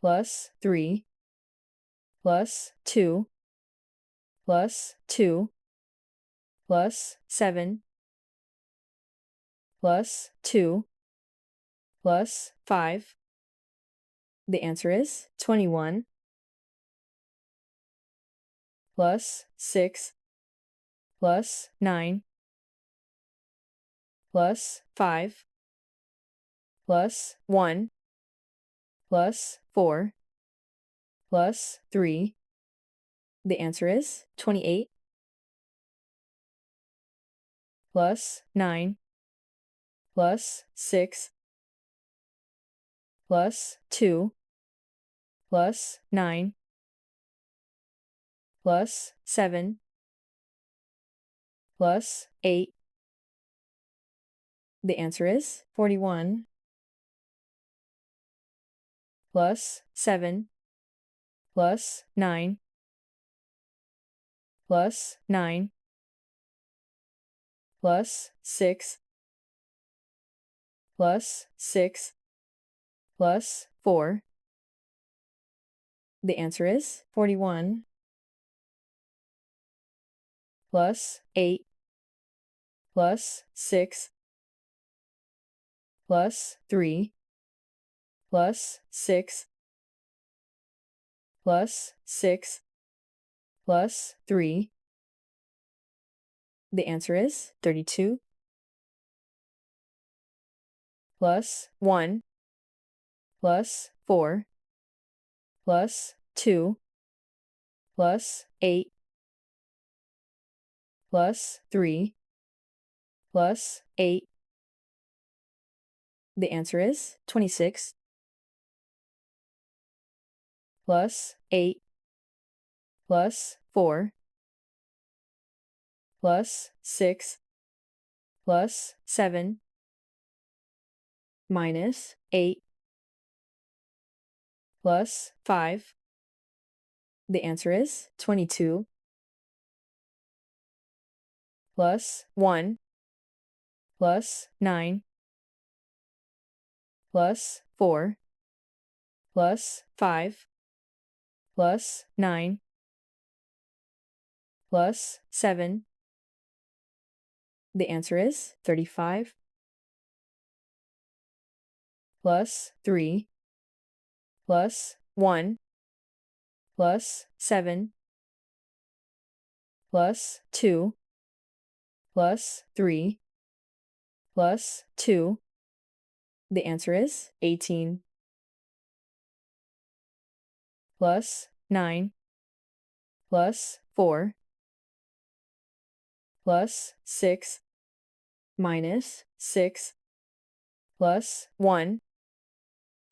plus 3 plus 2 plus 2 plus 7 plus 2 plus 5. The answer is 21 plus 6 plus 9 plus 5 plus 1 plus 4 plus 3. The answer is 28 plus 9 plus 6 plus 2 plus 9 plus 7 plus 8. The answer is 41 plus 7 plus 9 plus 9 plus 6 plus 6 plus 4. The answer is 41 plus 8 plus 6 plus 3 plus 6 plus 6 plus 3. The answer is 32 plus 1 plus 4 plus 2 plus 8 plus 3 plus 8. The answer is 26 plus 8 plus 4 plus 6 plus 7 minus 8 plus 5. The answer is 22 plus 1 plus 9 plus 4 plus 5 plus 9 plus 7. The answer is 35 plus 3 plus 1 plus 7 plus 2 plus 3 plus 2. The answer is 18 plus 9 plus 4 plus 6 minus 6 plus 1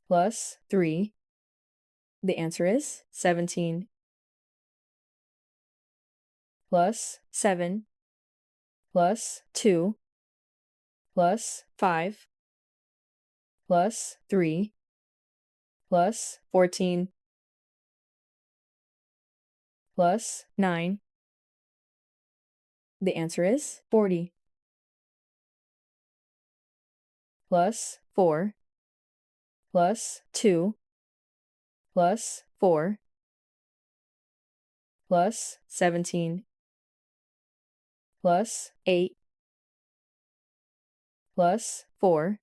plus 3. The answer is 17 plus 7 plus 2 plus 5 plus 3 plus 14 plus 9. The answer is 40 plus 4 plus 2 plus 4 plus 17 plus 8 plus 4.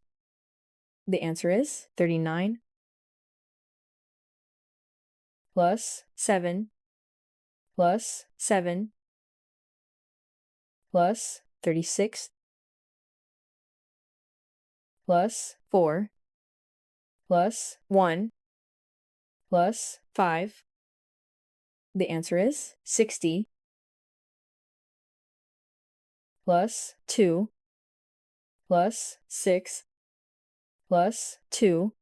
The answer is 39 plus 7 plus 7 plus 36 plus 4 plus 1 plus 5. The answer is 60 plus 2 plus 6 plus 2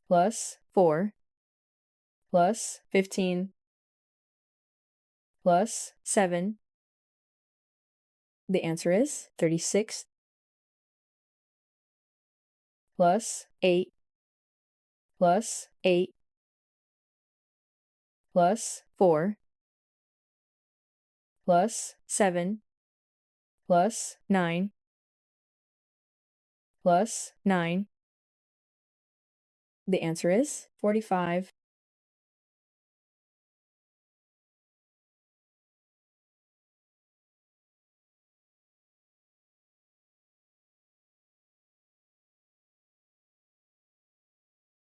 plus 4 plus 15 plus 7. The answer is 36 plus 8 plus 8 plus 4 plus 7 plus 9 plus 9. The answer is 45.